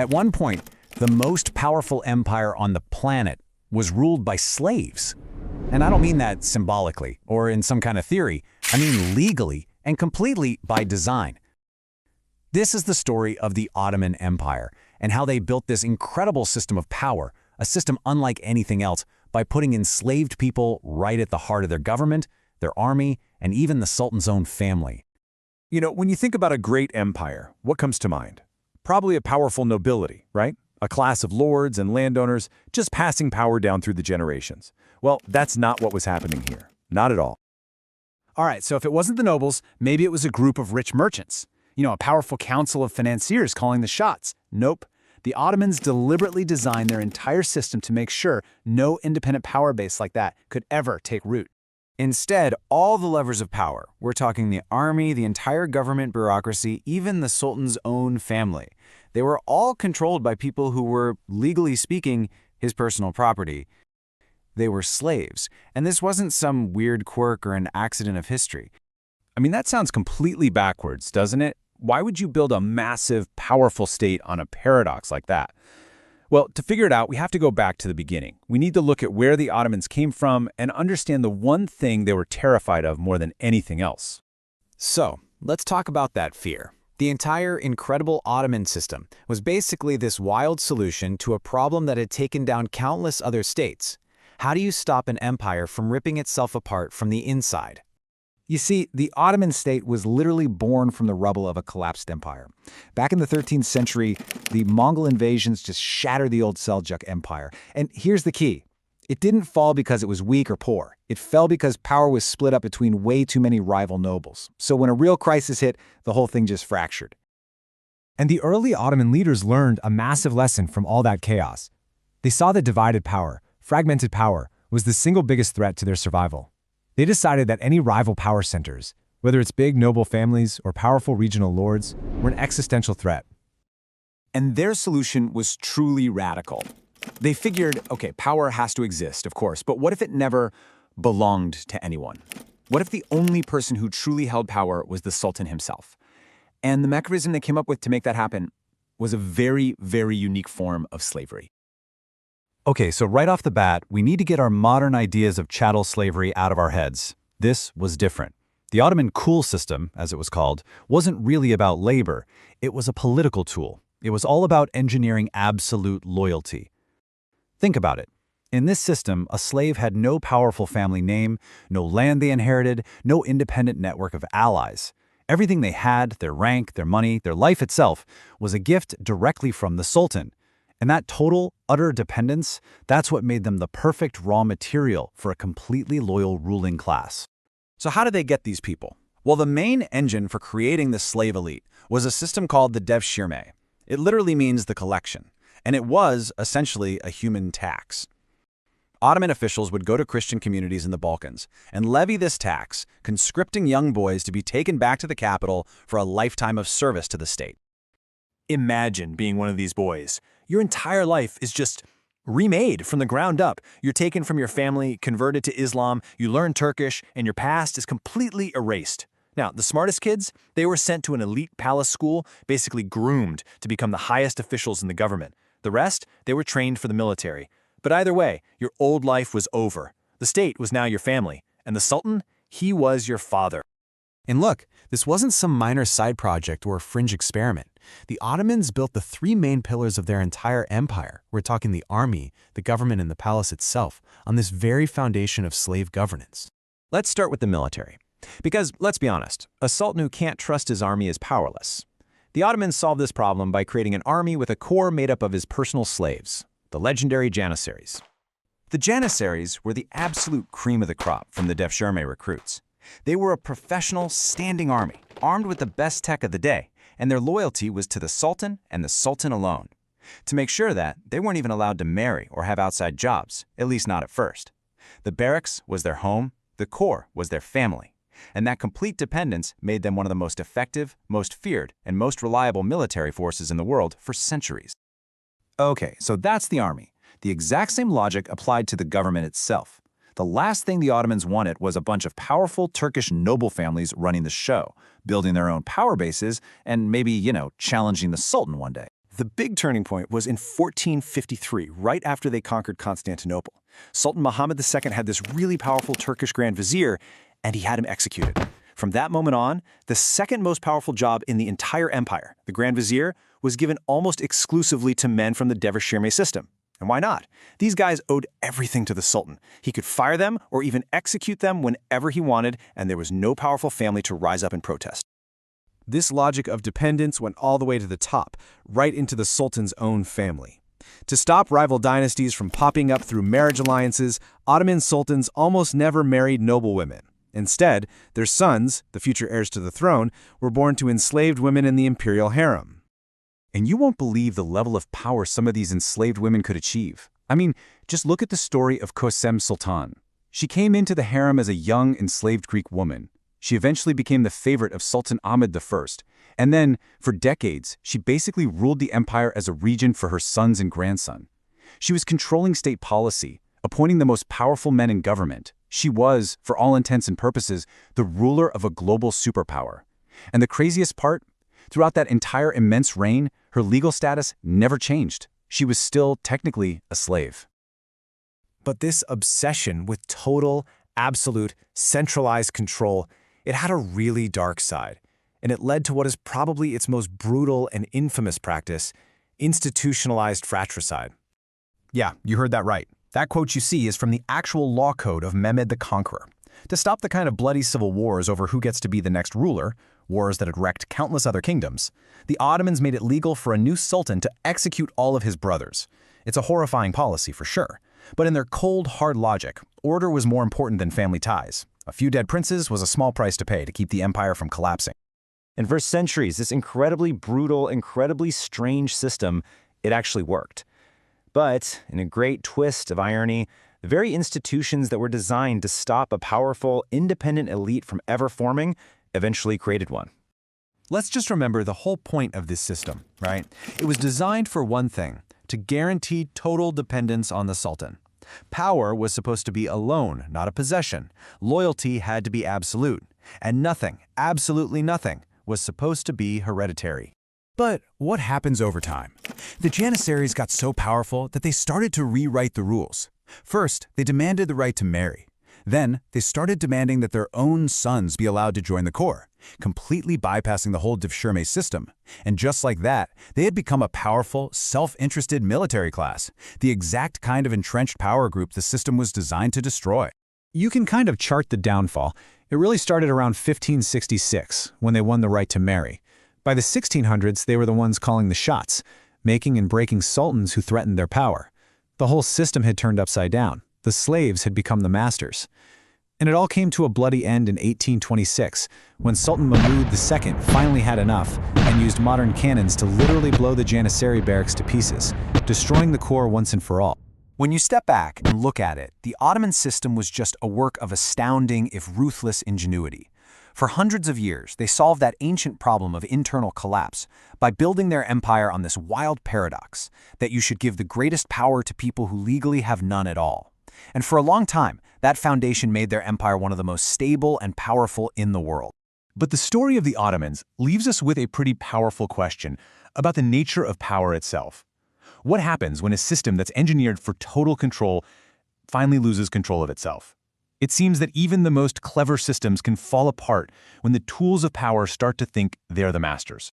At one point, the most powerful empire on the planet was ruled by slaves. And I don't mean that symbolically or in some kind of theory. I mean legally and completely by design. This is the story of the Ottoman Empire and how they built this incredible system of power, a system unlike anything else, by putting enslaved people right at the heart of their government, their army, and even the Sultan's own family. You know, when you think about a great empire, what comes to mind? Probably a powerful nobility, right? A class of lords and landowners just passing power down through the generations. Well, that's not what was happening here. Not at all. All right, so if it wasn't the nobles, maybe it was a group of rich merchants. A powerful council of financiers calling the shots. Nope. The Ottomans deliberately designed their entire system to make sure no independent power base like that could ever take root. Instead, all the levers of power, we're talking the army, the entire government bureaucracy, even the Sultan's own family, they were all controlled by people who were, legally speaking, his personal property. They were slaves, and this wasn't some weird quirk or an accident of history. I mean, that sounds completely backwards, doesn't it? Why would you build a massive, powerful state on a paradox like that? Well, to figure it out, we have to go back to the beginning. We need to look at where the Ottomans came from and understand the one thing they were terrified of more than anything else. So, let's talk about that fear. The entire incredible Ottoman system was basically this wild solution to a problem that had taken down countless other states. How do you stop an empire from ripping itself apart from the inside? You see, the Ottoman state was literally born from the rubble of a collapsed empire. Back in the 13th century, the Mongol invasions just shattered the old Seljuk Empire. And here's the key. It didn't fall because it was weak or poor. It fell because power was split up between way too many rival nobles. So when a real crisis hit, the whole thing just fractured. And the early Ottoman leaders learned a massive lesson from all that chaos. They saw that divided power, fragmented power, was the single biggest threat to their survival. They decided that any rival power centers, whether it's big noble families or powerful regional lords, were an existential threat. And their solution was truly radical. They figured, okay, power has to exist, of course, but what if it never belonged to anyone? What if the only person who truly held power was the Sultan himself? And the mechanism they came up with to make that happen was a very, very unique form of slavery. Okay, so right off the bat, we need to get our modern ideas of chattel slavery out of our heads. This was different. The Ottoman Kul system, as it was called, wasn't really about labor. It was a political tool. It was all about engineering absolute loyalty. Think about it. In this system, a slave had no powerful family name, no land they inherited, no independent network of allies. Everything they had, their rank, their money, their life itself, was a gift directly from the Sultan. And that total, utter dependence, that's what made them the perfect raw material for a completely loyal ruling class. So how did they get these people? Well, the main engine for creating the slave elite was a system called the devshirme. It literally means the collection, and it was essentially a human tax. Ottoman officials would go to Christian communities in the Balkans and levy this tax, conscripting young boys to be taken back to the capital for a lifetime of service to the state. Imagine being one of these boys. Your entire life is just remade from the ground up. You're taken from your family, converted to Islam, you learn Turkish, and your past is completely erased. Now, the smartest kids, they were sent to an elite palace school, basically groomed to become the highest officials in the government. The rest, they were trained for the military. But either way, your old life was over. The state was now your family, and the Sultan, he was your father. And look, this wasn't some minor side project or fringe experiment. The Ottomans built the three main pillars of their entire empire. We're talking the army, the government, and the palace itself, on this very foundation of slave governance. Let's start with the military. Because, let's be honest, a sultan who can't trust his army is powerless. The Ottomans solved this problem by creating an army with a core made up of his personal slaves, the legendary Janissaries. The Janissaries were the absolute cream of the crop from the devshirme recruits. They were a professional, standing army, armed with the best tech of the day, and their loyalty was to the Sultan and the Sultan alone. To make sure that, they weren't even allowed to marry or have outside jobs, at least not at first. The barracks was their home, the corps was their family, and that complete dependence made them one of the most effective, most feared, and most reliable military forces in the world for centuries. Okay, so that's the army. The exact same logic applied to the government itself. The last thing the Ottomans wanted was a bunch of powerful Turkish noble families running the show, building their own power bases, and maybe, challenging the Sultan one day. The big turning point was in 1453, right after they conquered Constantinople. Sultan Muhammad II had this really powerful Turkish Grand Vizier, and he had him executed. From that moment on, the second most powerful job in the entire empire, the Grand Vizier, was given almost exclusively to men from the devshirme system. And why not? These guys owed everything to the Sultan. He could fire them or even execute them whenever he wanted, and there was no powerful family to rise up and protest. This logic of dependence went all the way to the top, right into the Sultan's own family. To stop rival dynasties from popping up through marriage alliances, Ottoman sultans almost never married noble women. Instead, their sons, the future heirs to the throne, were born to enslaved women in the imperial harem. And you won't believe the level of power some of these enslaved women could achieve. I mean, just look at the story of Kösem Sultan. She came into the harem as a young, enslaved Greek woman. She eventually became the favorite of Sultan Ahmed I, and then, for decades, she basically ruled the empire as a regent for her sons and grandson. She was controlling state policy, appointing the most powerful men in government. She was, for all intents and purposes, the ruler of a global superpower. And the craziest part? Throughout that entire immense reign, her legal status never changed. She was still, technically, a slave. But this obsession with total, absolute, centralized control, it had a really dark side, and it led to what is probably its most brutal and infamous practice, institutionalized fratricide. Yeah, you heard that right. That quote you see is from the actual law code of Mehmed the Conqueror. To stop the kind of bloody civil wars over who gets to be the next ruler, wars that had wrecked countless other kingdoms, the Ottomans made it legal for a new sultan to execute all of his brothers. It's a horrifying policy for sure, but in their cold, hard logic, order was more important than family ties. A few dead princes was a small price to pay to keep the empire from collapsing. And for centuries, this incredibly brutal, incredibly strange system, it actually worked. But, in a great twist of irony, the very institutions that were designed to stop a powerful, independent elite from ever forming eventually created one. Let's just remember the whole point of this system, right? It was designed for one thing, to guarantee total dependence on the Sultan. Power was supposed to be a loan, not a possession. Loyalty had to be absolute. And nothing, absolutely nothing, was supposed to be hereditary. But what happens over time? The Janissaries got so powerful that they started to rewrite the rules. First, they demanded the right to marry. Then, they started demanding that their own sons be allowed to join the corps, completely bypassing the whole devshirme system. And just like that, they had become a powerful, self-interested military class, the exact kind of entrenched power group the system was designed to destroy. You can kind of chart the downfall. It really started around 1566, when they won the right to marry. By the 1600s, they were the ones calling the shots, making and breaking sultans who threatened their power. The whole system had turned upside down. The slaves had become the masters. And it all came to a bloody end in 1826, when Sultan Mahmud II finally had enough and used modern cannons to literally blow the Janissary barracks to pieces, destroying the core once and for all. When you step back and look at it, the Ottoman system was just a work of astounding, if ruthless, ingenuity. For hundreds of years, they solved that ancient problem of internal collapse by building their empire on this wild paradox that you should give the greatest power to people who legally have none at all. And for a long time, that foundation made their empire one of the most stable and powerful in the world. But the story of the Ottomans leaves us with a pretty powerful question about the nature of power itself. What happens when a system that's engineered for total control finally loses control of itself? It seems that even the most clever systems can fall apart when the tools of power start to think they're the masters.